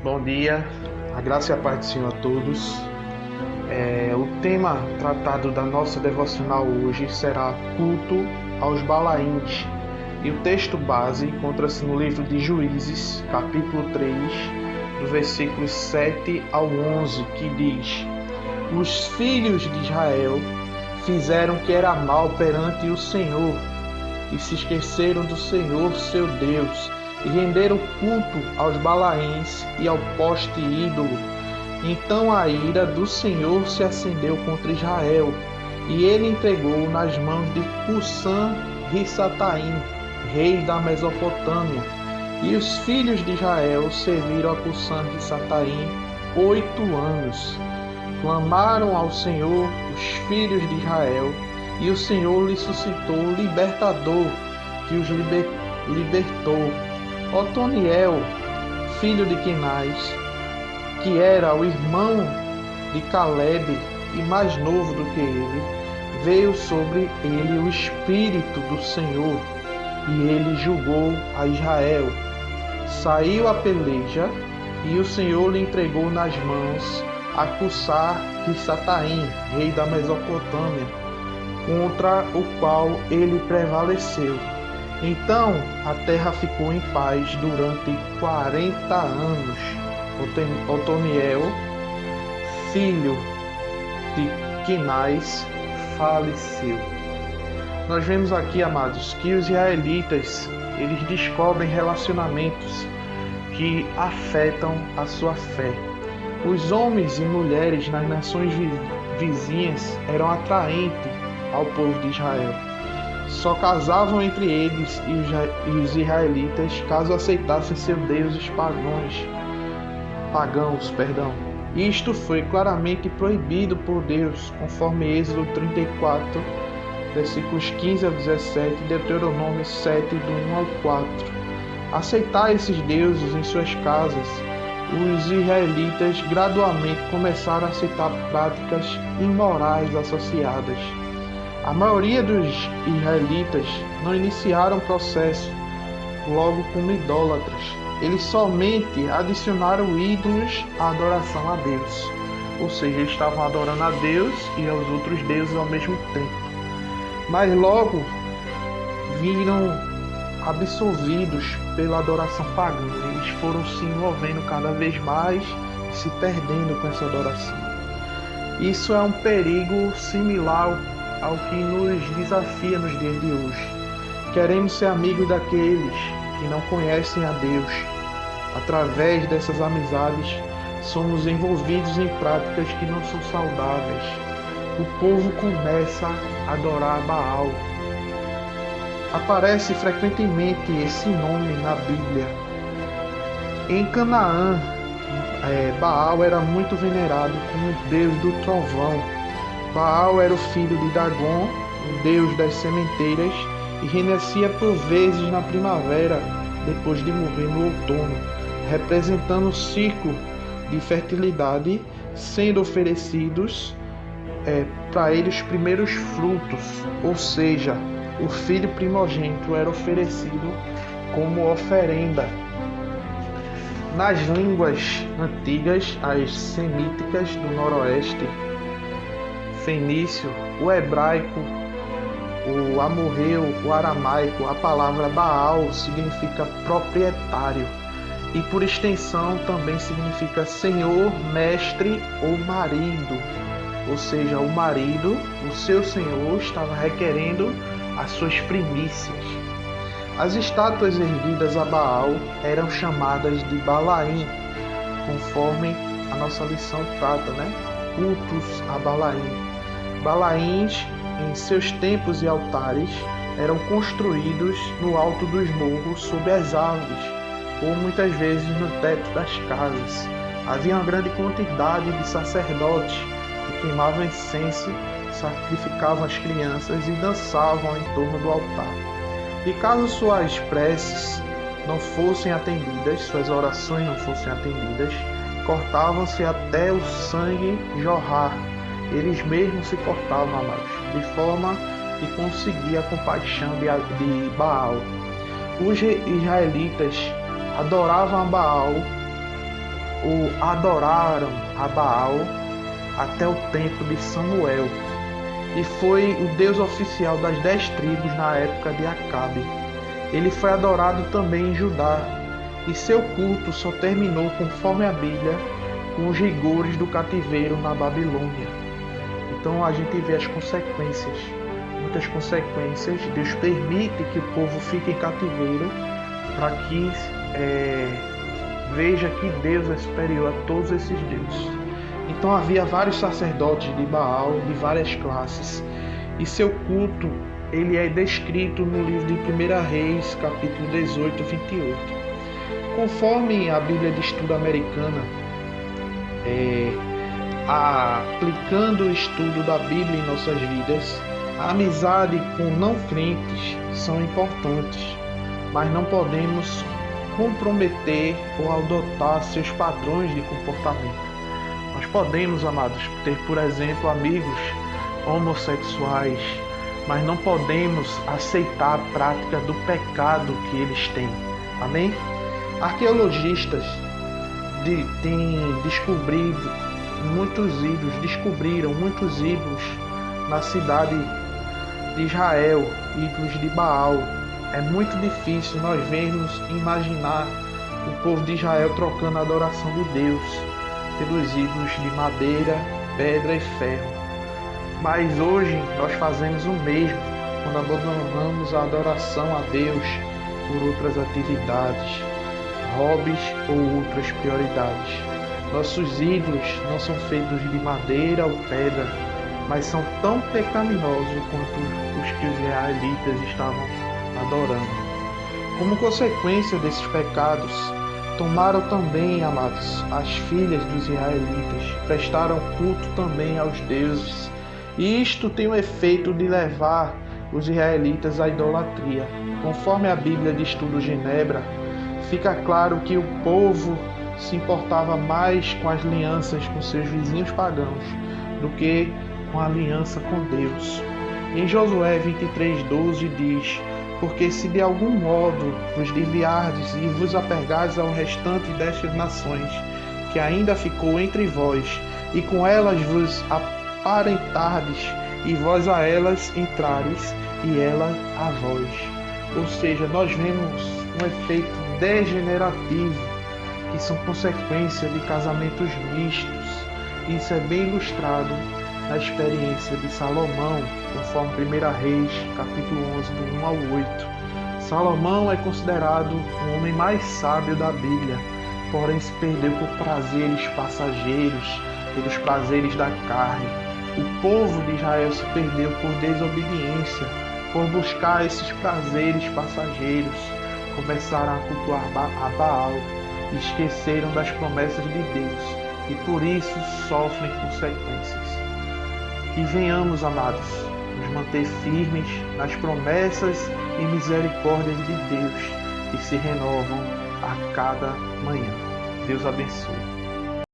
Bom dia, a graça e a paz do Senhor a todos. O tema tratado da nossa devocional hoje será culto aos Balaíns. E o texto base encontra-se no livro de Juízes, capítulo 3, do versículos 7 ao 11, que diz: Os filhos de Israel fizeram o que era mal perante o Senhor, e se esqueceram do Senhor seu Deus, e renderam culto aos Balaíns e ao poste ídolo. Então a ira do Senhor se acendeu contra Israel, e ele entregou nas mãos de Cusã-Risataim, rei da Mesopotâmia. E os filhos de Israel serviram a Cusã-Risataim 8 anos. Clamaram ao Senhor os filhos de Israel, e o Senhor lhes suscitou libertador, que os libertou. Otoniel, filho de Quinás, que era o irmão de Calebe e mais novo do que ele, veio sobre ele o Espírito do Senhor, e ele julgou a Israel. Saiu a peleja, e o Senhor lhe entregou nas mãos a Cusã-Risataim, rei da Mesopotâmia, contra o qual ele prevaleceu. Então a terra ficou em paz durante 40 anos. Otoniel, filho de Quinás, faleceu. Nós vemos aqui, amados, que os israelitas, eles descobrem relacionamentos que afetam a sua fé. Os homens e mulheres nas nações vizinhas eram atraentes ao povo de Israel. Só casavam entre eles e os israelitas caso aceitassem seus deuses pagãos. Isto foi claramente proibido por Deus, conforme Êxodo 34, versículos 15 ao 17 e Deuteronômio 7, do 1 ao 4. Aceitar esses deuses em suas casas, os israelitas gradualmente começaram a aceitar práticas imorais associadas. A maioria dos israelitas não iniciaram o processo logo como idólatras. Eles somente adicionaram ídolos à adoração a Deus. Ou seja, eles estavam adorando a Deus e aos outros deuses ao mesmo tempo. Mas logo viram absorvidos pela adoração pagã. Eles foram se envolvendo cada vez mais e se perdendo com essa adoração. Isso é um perigo similar ao que nos desafia nos dias de hoje. Queremos ser amigos daqueles que não conhecem a Deus. Através dessas amizades, somos envolvidos em práticas que não são saudáveis. O povo começa a adorar Baal. Aparece frequentemente esse nome na Bíblia. Em Canaã, Baal era muito venerado como o deus do trovão. Baal era o filho de Dagon, o deus das sementeiras, e renascia por vezes na primavera, depois de morrer no outono, representando o ciclo de fertilidade, sendo oferecidos para ele os primeiros frutos, ou seja, o filho primogênito era oferecido como oferenda. Nas línguas antigas, as semíticas do noroeste, fenício, o hebraico, o amorreu, o aramaico, a palavra Baal significa proprietário e por extensão também significa senhor, mestre ou marido. Ou seja, o marido, o seu senhor, estava requerendo as suas primícias. As estátuas erguidas a Baal eram chamadas de Balaim, conforme a nossa lição trata, cultos a Balaim. Balaíns, em seus templos e altares, eram construídos no alto dos morros, sob as árvores, ou muitas vezes no teto das casas. Havia uma grande quantidade de sacerdotes que queimavam incenso, sacrificavam as crianças e dançavam em torno do altar. E caso suas preces não fossem atendidas, suas orações não fossem atendidas, cortavam-se até o sangue jorrar. Eles mesmos se cortavam, amados, de forma que conseguia a compaixão de Baal. Os israelitas adoravam a Baal ou adoraram a Baal até o tempo de Samuel, e foi o Deus oficial das 10 tribos na época de Acabe. Ele foi adorado também em Judá, e seu culto só terminou, conforme a Bíblia, com os rigores do cativeiro na Babilônia. Então a gente vê as consequências, muitas consequências. Deus permite que o povo fique em cativeiro para que veja que Deus é superior a todos esses deuses. Então havia vários sacerdotes de Baal, de várias classes, e seu culto ele é descrito no livro de 1 Reis, capítulo 18, 28. Conforme a Bíblia de Estudo Americana, aplicando o estudo da Bíblia em nossas vidas, a amizade com não crentes são importantes, mas não podemos comprometer ou adotar seus padrões de comportamento. Nós podemos, amados, ter, por exemplo, amigos homossexuais, mas não podemos aceitar a prática do pecado que eles têm. Amém? Arqueologistas têm descobriram muitos ídolos na cidade de Israel, ídolos de Baal. É muito difícil nós vermos imaginar o povo de Israel trocando a adoração de Deus pelos ídolos de madeira, pedra e ferro. Mas hoje nós fazemos o mesmo quando abandonamos a adoração a Deus por outras atividades, hobbies ou outras prioridades. Nossos ídolos não são feitos de madeira ou pedra, mas são tão pecaminosos quanto os que os israelitas estavam adorando. Como consequência desses pecados, tomaram também, amados, as filhas dos israelitas, prestaram culto também aos deuses. E isto tem o efeito de levar os israelitas à idolatria. Conforme a Bíblia de Estudo Genebra, fica claro que o povo se importava mais com as alianças com seus vizinhos pagãos do que com a aliança com Deus. Em Josué 23:12 diz: porque se de algum modo vos desviardes e vos apegardes ao restante destas nações, que ainda ficou entre vós, e com elas vos aparentardes, e vós a elas entrares, e ela a vós. Ou seja, nós vemos um efeito degenerativo, que são consequência de casamentos mistos. Isso é bem ilustrado na experiência de Salomão, conforme 1 Reis, capítulo 11, do 1 ao 8. Salomão é considerado o homem mais sábio da Bíblia, porém se perdeu por prazeres passageiros, pelos prazeres da carne. O povo de Israel se perdeu por desobediência, por buscar esses prazeres passageiros. Começaram a cultuar a Baal, esqueceram das promessas de Deus e por isso sofrem consequências. Que venhamos, amados, nos manter firmes nas promessas e misericórdias de Deus que se renovam a cada manhã. Deus abençoe.